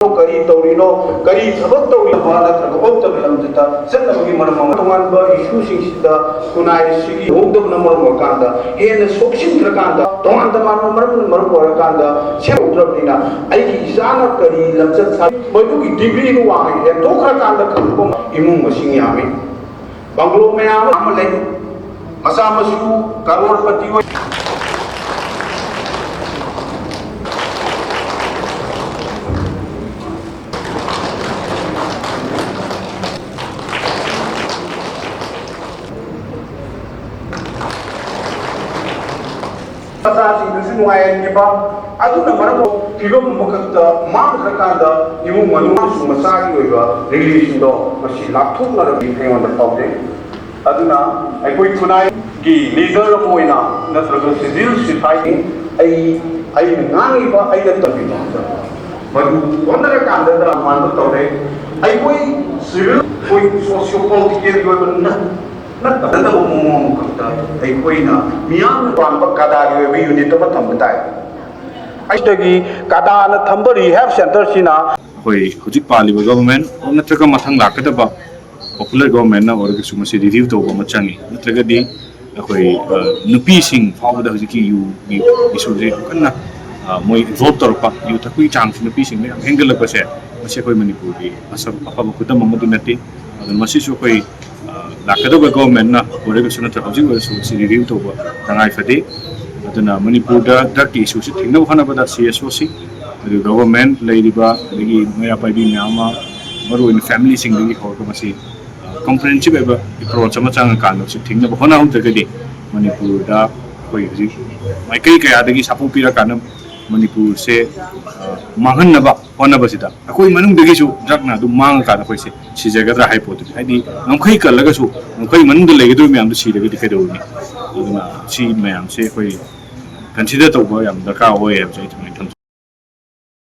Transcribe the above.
Kari Taurino, Kari Sabot Taurino, of the Lamdita, Senabagi Manamangan, issue Sida, Kunai Sigi, Home of Namakanda, and the Sokshin Trakanda, Don the Manaman Marakanda, Shemutrapina, Aiki Sana Kari, Lamsat, Madu degree Wai, and Tokrakanda Kampum, Imu Masiniami, Banglo Mayam, Amalek, Masamasu, Karor Pati. Pasasing nuwayan niya ba? Ato na maramo, kilo makakta, makakakanda, yung manungan sumasagi o iba, relation do, kasi laptop na rin kayo na tawde. Ato na, ay ko'y kunay, ki leader mo na, na talaga civil society, ay nangangi ba, ay natabi na. Madu, kung nakakanda na naman na tawde, ay ko'y civil, ko'y socio-political yun na, Nada umum kata, ay na mian pampak kada yung unit apa tambay. Ay lagi kada na tambari rehab center sina. Koi hujik pali ba government, na traga matang lakada ba popular government na or gusto masi review to ba machangi. Na traga di koi nupi sing fawda hujiki yu isu je kan na moi voter pa yu takui chang nupi sing ne hengel pa se masi koi manipur di asam apa ba kuda mamadu nati masi su koi lakado ba government na ore gusto na traga hujik so review to ba tangai fadi aduna manipur da drug issue si thingna khana ba da CSOC the government ladiba lagi maya paibi nama maru in family sing lagi ho ko masi comprehensive eba approach ma chang kan si thingna ba hona hum tagadi manipur da koi ji mai kai kai adagi sapu pira kan manipur se mahan na ba hona ba sida akoi manung dagi su drug na du mang ka na koi se si jaga ra hai pot haidi ngamkhai kal laga su ngamkhai manung da legi du myam du si daga di kai do ni aduna si myam se koi consider to ba yam da ka ho ye jai thum